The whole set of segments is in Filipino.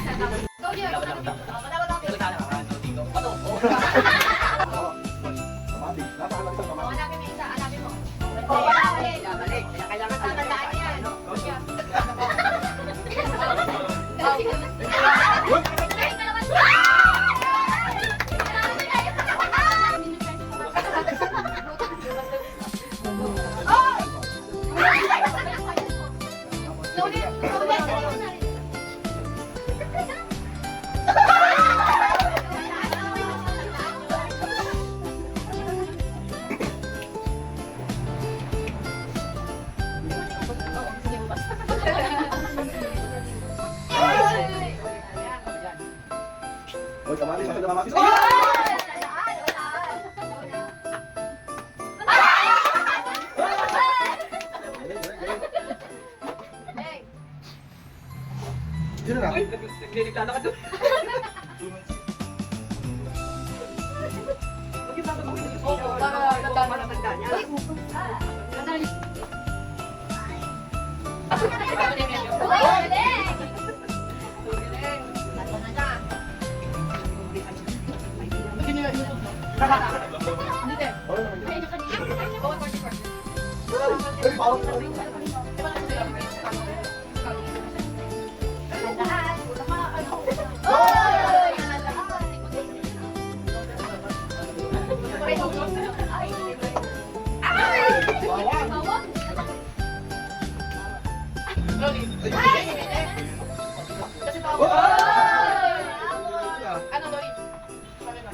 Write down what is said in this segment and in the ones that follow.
Go here. Hanapin mo isa, hanapin mo. Balik. Kailangan tatandaan yan. Oy, kamatis, ako kamatis. Sino na? Nagligtana ka doon.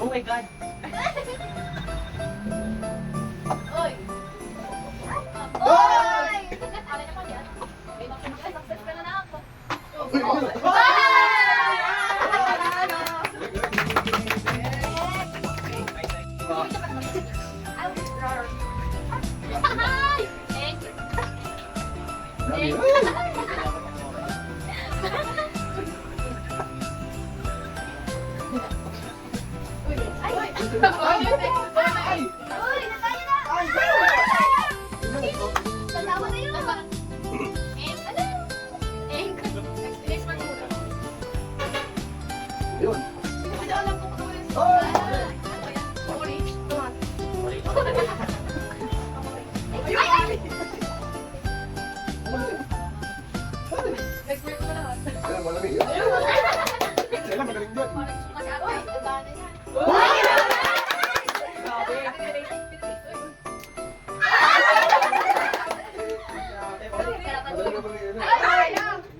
Oh my God! Yun. Ayan, malamig. Sila magaling dyan. Magaling na magaling na.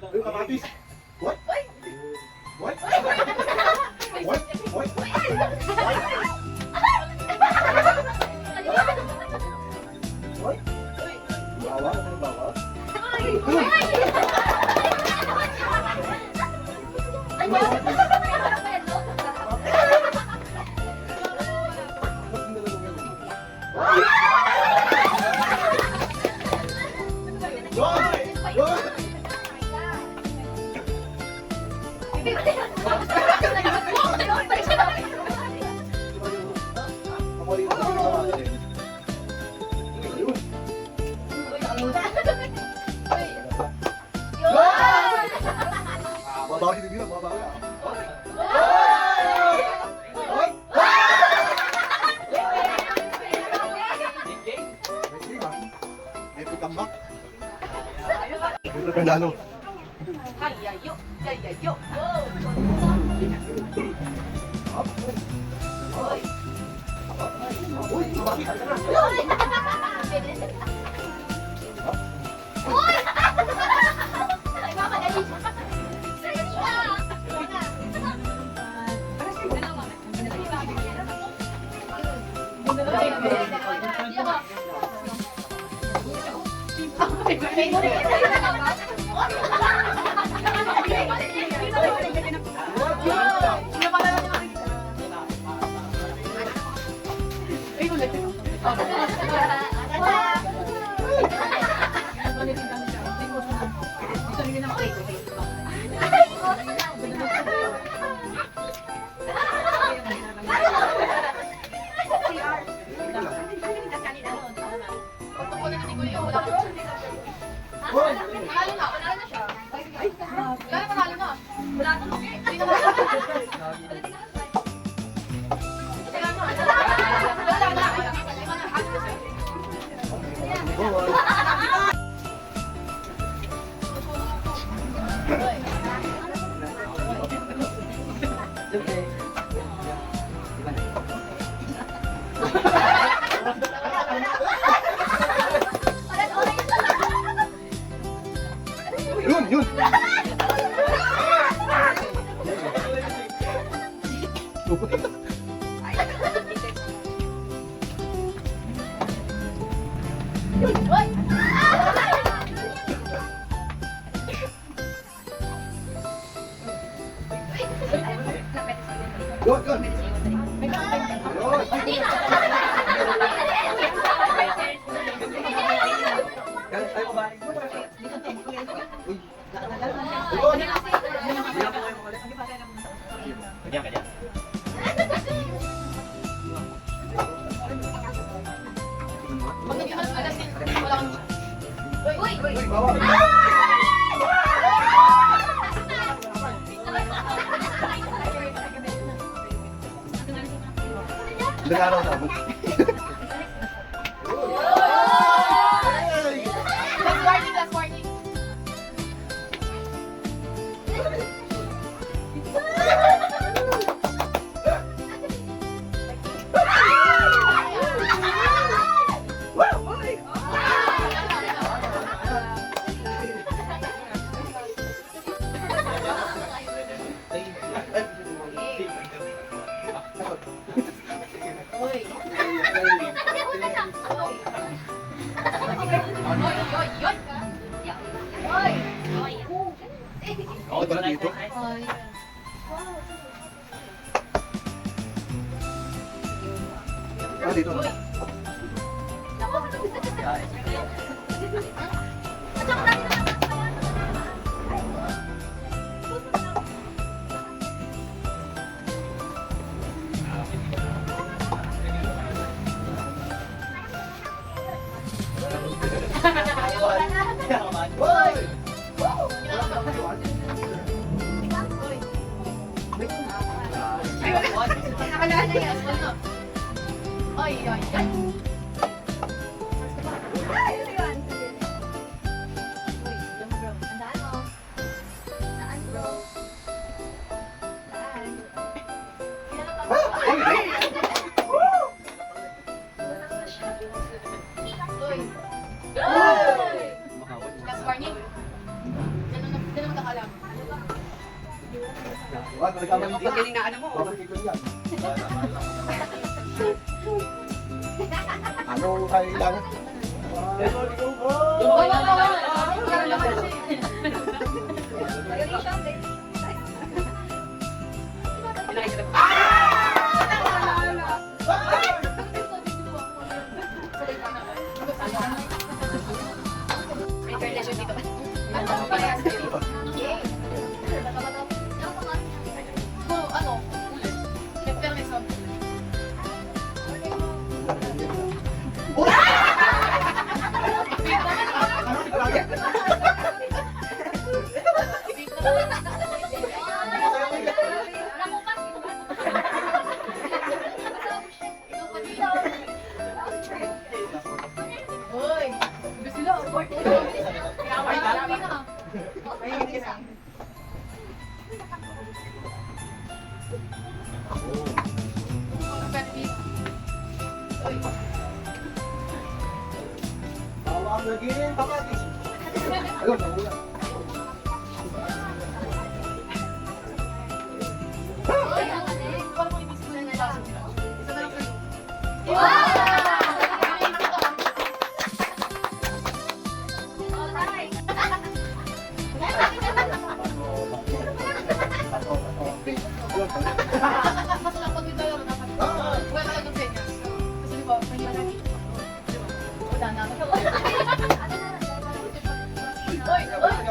Ay, kamatis. What? What? What? What? What? Bawa? Ano bawa? Babaw si Bibino, babaw na. May pagkambak. May pagkandalo. Panalo na siya. Panalo na. Wala na. Yun, yun. Yun, yun. Galit tayo ba? Kanya, kanya. Uy, bawal. Ilang araw na ako. Ako pala dito. Ah, dito na. Hoy! Oy, oy, oy. Last warning. Ganun magkakalam. Wag, nagkamali Kapag din. galing na ano mo. Bakit ikaw yan? Ano kailangan? Tawag lagi, tawag. Ayun, nawala. Oy, oy!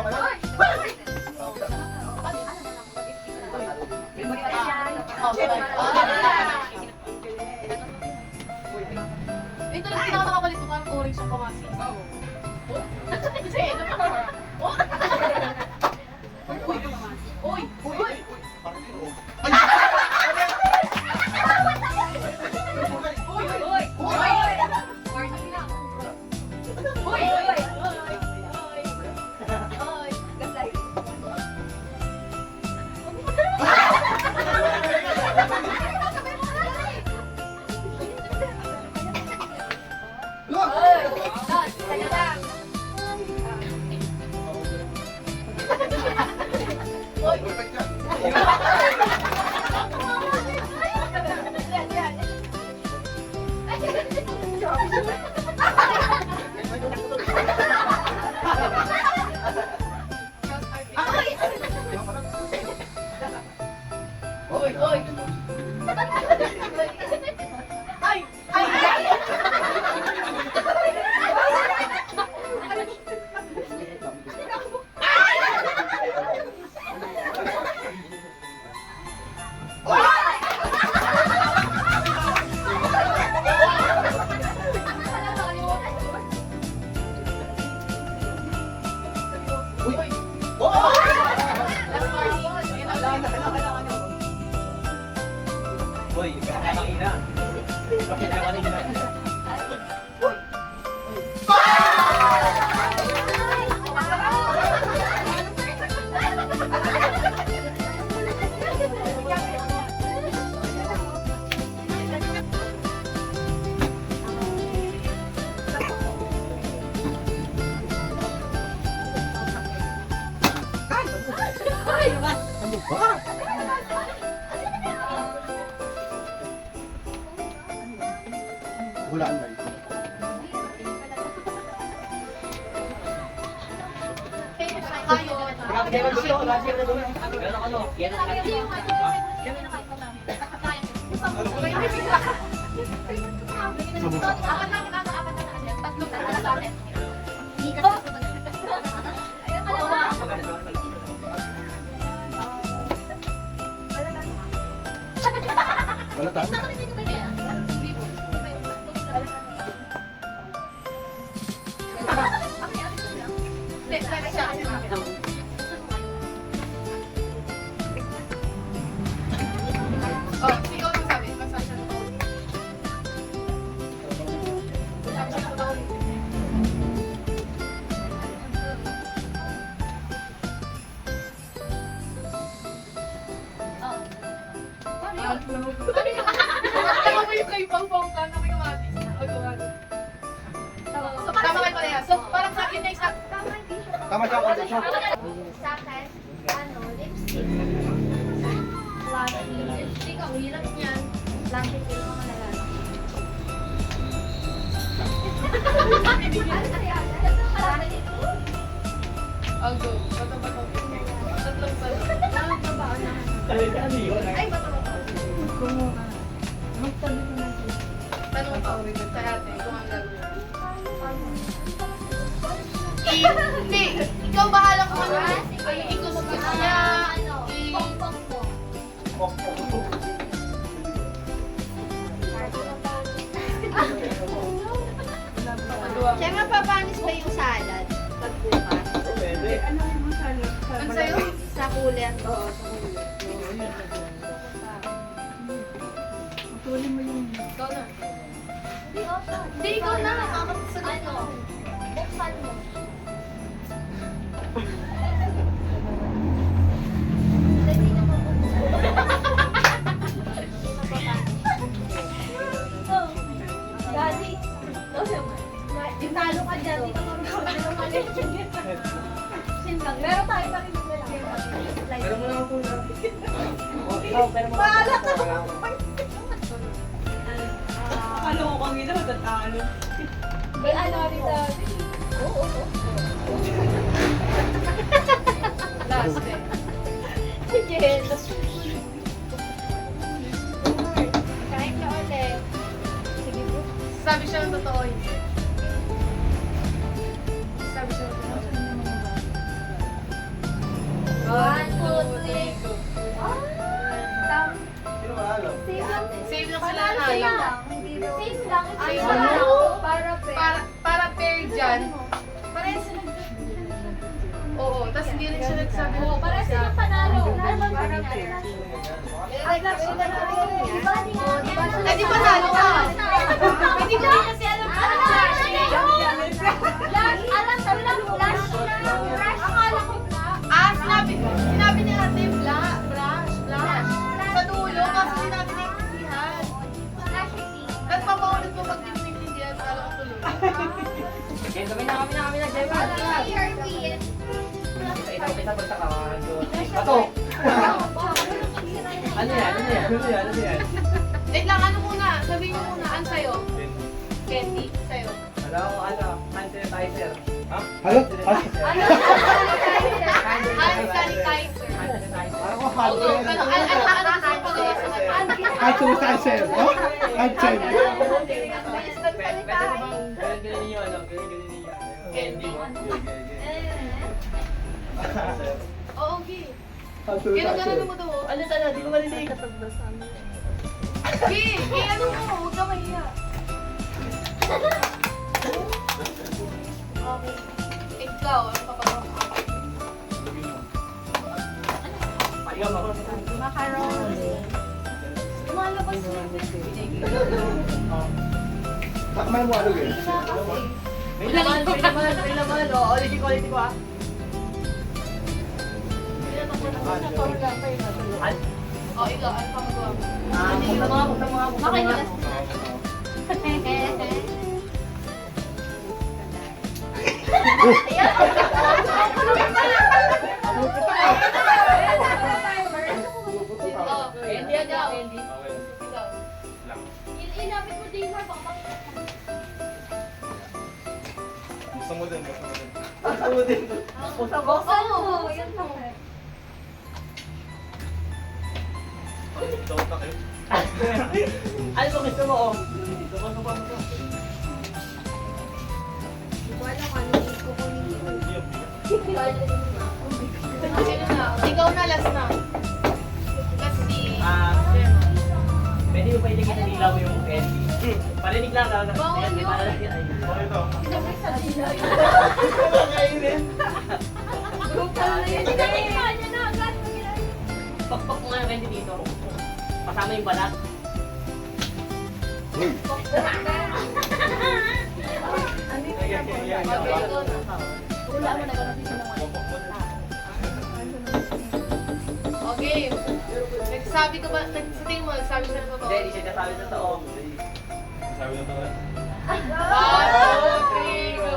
Boy, kanina. Bakit na kanina? Ano ba? Hulaan na ito. Kaya gusto ko lagi na doon. Pero ano, yan ang Wala tayo. Oh, ikaw magsabi. Magsabi siya ng totoo. Sabi siya ng totoo. Tama mo yung kay Pong-Pong ka na may kamatis. Tama kayo pala yan. So, parang sa akin na isa. Tama siya ako siya. Sa akin, lipstick. Flashy. Lipstick, ang hirap niyan. Flashy, pero mga nalala. Ano kaya? Marami dito. Oh, go. Bato-bato. Tatlong salo. ano yun? Ay, bato ba? Tanong pa ulit sa ate kung ang gagawin. Hindi. Ikaw bahala kung ano. Ikus niya. Ano? Pong-pong po. Siyempre, papanis ba yung salad? Pag bukas. Pwede. Ang sa'yo? Sa kulit. Oo, sa kulit. Ikaw na. Hindi, ikaw na. Ano? Buksan mo. Hindi na mabuksan. Daddy. Talo ka dyan. Di ka mabuksan. Sinlang. Meron tayo pa rin Pero mo naman po na. Paala ka. Ano ko kang ina, matatalo. May ano rin dati. Oo. Last eh. Sige. Kain ka ulit. Sige bro. Sabi siya ng totoo hindi. Sabi siya ng totoo. 1, 2, 3. go. Sino mahalo? Save lang sila na yun. Save lang. Ay, Ano? Para pair dyan. Parehas sila. Oo, tapos hindi rin siya nagsabi. Oo, para sila panalo. Para pair. Eh, di panalo ka. Hindi ko rin kasi alam kung ano siya. Alam ko lang, flash na. Akala ko na. Sinabi niya natin blush. Sa dulo, kasi sinabi niya intindihan. Flash is At papaulit mo pag di mo intindihan, alam ko tuloy. Okay, sabi na kami na, Gemma. here we is. Ito, kita basta ka. Bato! Ano yan? Wait lang, ano muna? Sabihin mo muna, ano sa'yo? Candy, sa'yo. Hand sanitizer. Ha? Halo? Hand sanitizer. Parang ko Oo, halo. ganun. Ano gusto mo pagawa sa kanya? Hand sanitizer. Hand sanitizer. Pwede bang ganun ninyo, ano? Ganun ninyo. Candy mo. Oo, Gi. Hand Ganun sanitizer. mo daw. Ano sana, di ko maliliit kapag basa mo. Gi, ano mo? Huwag ka mahiya. Okay. Ikaw, ano papagawa mo? Gam ako. Macaroni. Lumalabas na. Takman mo ano yun? May laman, may laman, may laman. O, ulitin ko ah. Oh, ikaw, ano pa magawa mo? Makinis. Oh, Candy yan daw. ikaw. Ilapit mo din, Mar. Gusto mo din, gusto mo din. Ako din. Buksan mo. Yan po. Ito ka kayo. Ano ba gusto mo? Oh? Subo. Wala ka nang kukunin ko. Sino na? Ikaw na, last na. Kasi, Pwede mo pa ilagay na nilaw yung candy. Parinig lang lang. Bawal yun. Oh, ito. Sinabay sa dila yun. Kainin. Sinabay ka niya na agad. Pakpak mo nga yung candy dito. Kasama yung balat. Uy. Wala mo na gano'n siya naman. okay. Nagsabi ka ba, sa tingin mo, nagsabi ka na totoo? Hindi, siya nasabi sa tao. Sabi na to. 1, 2, 3, go.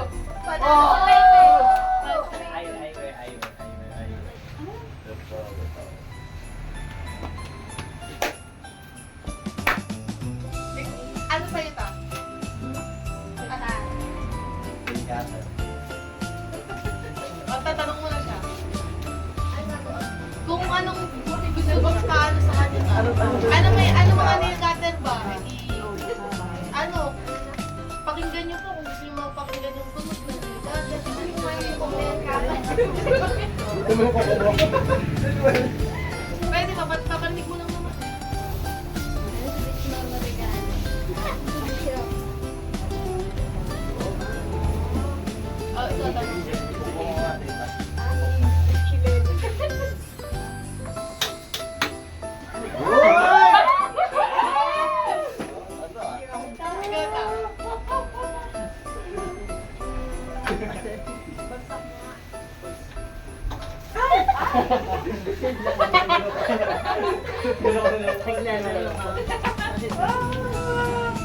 Ano sa'yo ta? O, tatanong mo na siya. Kung anong gusto bang paano sa kanya ta? Ano mga nilgatan ba? Ano? Pakinggan niyo po kung gusto niyo mapakinggan yung tunog ng nilgatan. Ito mo ko ko. Pwede ba? Ba't paparinig mo lang naman? Oh, ito, tanong.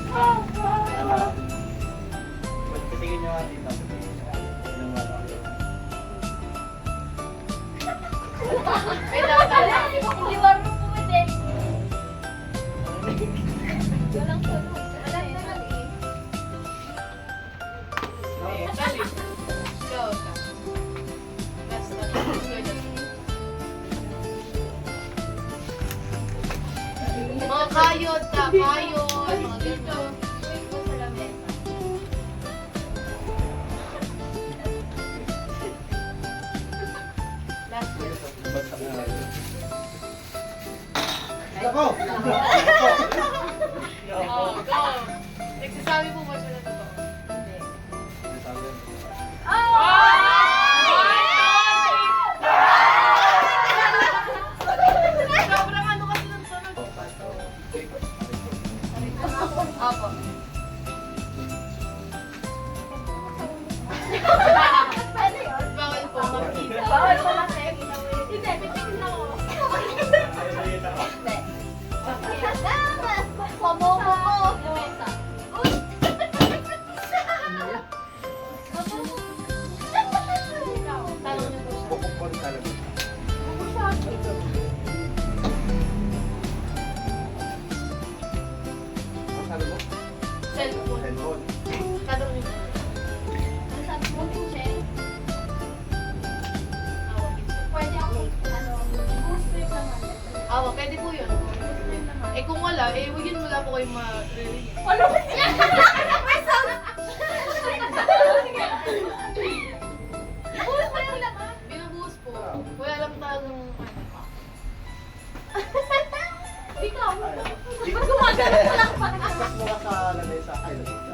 Ikaw ta. Tingin nyo nga dito. Wait lang, tanong. Hindi marunong pumili. Walang tulog. Walang tulog eh. Dali. Ikaw ta. Last na. Mga kayod ta, kayod, mga ganito. Wait mo sa lamesa. Last year. Ako! Oh, go. Nagsasabi mo ba siya na totoo? Hindi. Sobrang ano kasi ng tunog. Apo. Paano yun? Bawal po makita. Bawal mo lang sa'yo. Hindi, titigil lang ako. Hindi. Pamomo ko. Lamesa. Uy! Tanong niyo po siya. Pupukpon talaga. Ang sabi mo? Cellphone. Cellphone. Tanong niyo po. Ano sabi mo, Michelle? Awa, Vincent. Pwede ako, boost trip naman. Awa, pwede po yun. Boost trip naman. Eh kung wala, eh yun wala po kayong ma-release. Ano ba yan? May sound! Boost mo yung laman. Binubuhos po. Wala lang talagang Ikaw, ba't gumagano ko lang pa? Mas mukha sa lamesa. Ay, lamesa.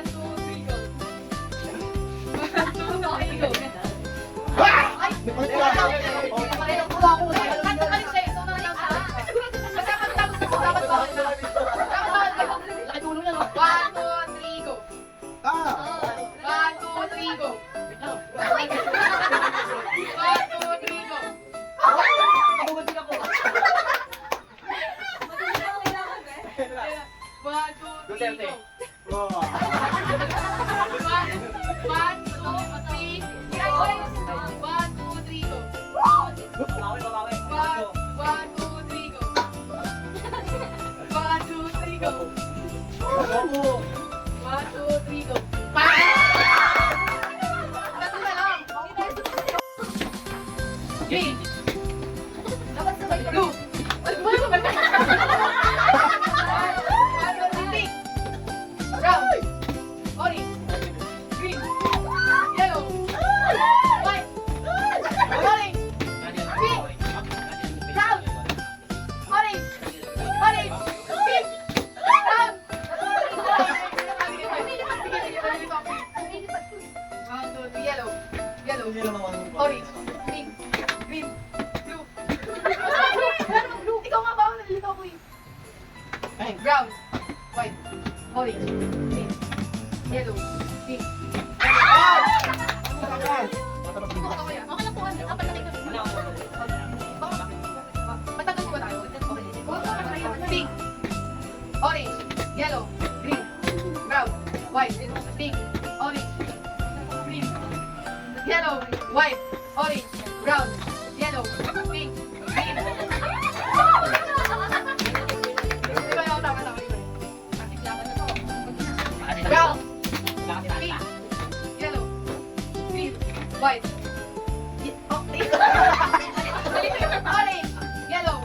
One, two, three, go. One, two, three, go. Ay! Kanta ka rin siya eh. So, nalalang siya. Basta kami tapos na po. Dapat ba? Dapat ba? Laki dulo niya, no? One, two, three, go. One, two, three, go. One, two, three, go. Mabubuti ako. One, two, three, Duterte. go. Oh. One, two, three. One, two, three, go. Babawi, babawi. One, two, three, go. One, two, go. Ako. 1, 2, 3, go. Tatlo na lang. Green. Dapat sabay ka. Blue. Ano ba yung pink? Brown. Orange. Green. Yellow. White. Orange. Pink. Brown. Orange. Orange. Pink. Brown. One, two, three. Yellow. Yellow. Hindi lang naman. Orange. Pink. Green. Blue. Blue. Ikaw nga ba? Nalilito ako eh. Pink. Brown. White. Orange. Green. Yellow. Pink. Matarap din. Okay lang po. Apat na kayo. Matagal ko ba tayo? Pink. Orange. Yellow. Green. Brown. White. Pink. Orange. Green. Yellow. White. Orange. Brown. Yellow. Pink. Green. Diba yung tama? Brown. Pink. Yellow. Green. White. Orange. Yellow.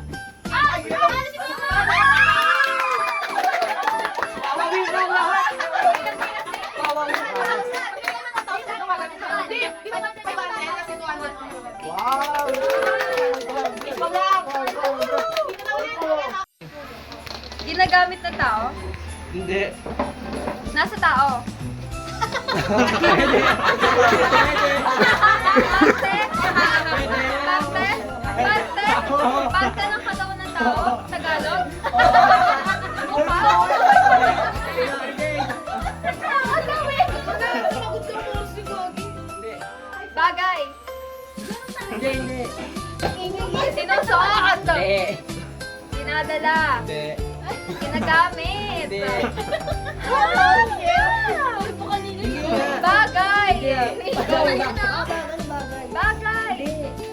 Wow! Ginagamit ng tao? Hindi. Nasa tao? Parte? Parte ng katawan ng tao? Tagalog? Mukha? Ang gawin! Bagay? Hindi. Sinusuot? Hindi. Dinadala? Hindi. Ginagamit? Hindi. Bagay? Hindi. Bagay?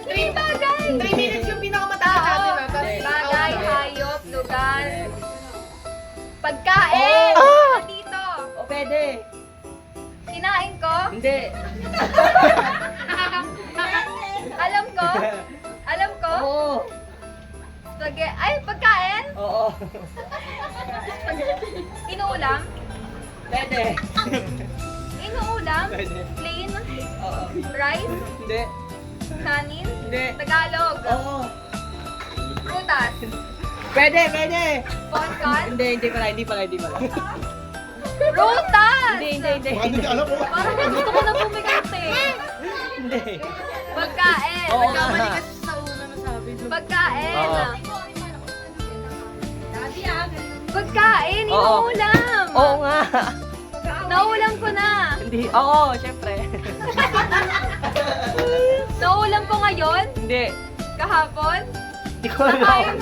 Three bagay? 3 minutes yung pinakamataas natin. Oo. Tapos, Bagay, hayop, lugar. Pagkain! Dito. O, pwede. Kinain ko? Hindi. Alam ko? Alam ko? Oo. Ay, pagkain? Oo. Inuulam? Pwede. Inuulam? Pwede. Plain? Oo. Rice? Hindi. Kanin? Hindi. Tagalog? Oo. Prutas? Pwede, pwede. Ponkan? Hindi pala. Prutas! Hindi. Baka hindi alam ko. Parang gusto ko na bumigante. Hindi. Pagkain. Oo nga. Pagkain. Oo. Pagkain, Oo. inuulam. Oo nga. Nauulam ko na. Hindi. Oo, syempre. Nauulam ko ngayon. Hindi. Kahapon. Hindi ko alam.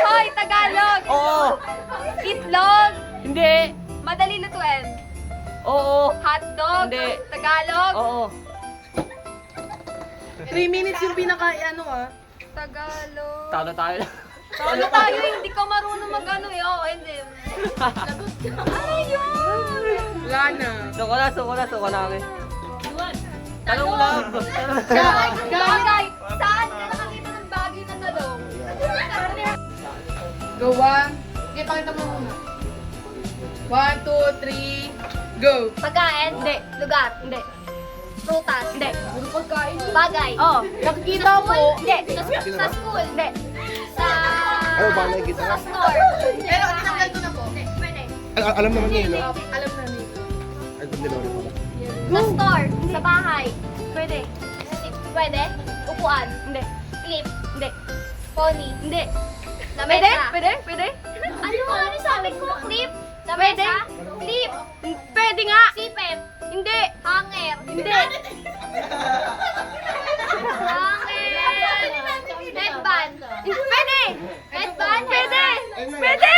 Hoy, Tagalog. Oo. Itlog. Hindi. Madali lutuin. Oo. Hotdog. Hindi. Tagalog. Oo. 3 minutes yung Tagalog. Talo tayo lang. Talo tayo, hindi ka marunong mag-ano eh. Oo, hindi. Ano yun? Wala na. Suko na kami. Talong lang. Bagay. Saan ka nakakita ng bagay na talong? Go, 1. Okay, pakita mo muna. 1, 2, 3, go. Pagkain? Hindi. Lugar? Hindi. Prutas? Hindi. Puro pagkain. Bagay? Oh, nakikita mo. Hindi. Sa school? Hindi. Sa... Ano ba, nakikita? Sa store? Pero tinanggal ko na po. Hindi. Pwede. Alam naman niya yun. Okay, alam na niyo. Ay, kung nilori pala. Sa store? Sa bahay? Pwede. Pwede? Upuan? Hindi. Clip? Hindi. Pony? Hindi. Pwede? Pwede? Pwede? Ano sabi ko? Clip? Pwede? Clip? Pwede nga. Sipep? Hindi. Hanger? Hindi. Hanger? Headband? Pwede. Headband? Pwede. Pwede.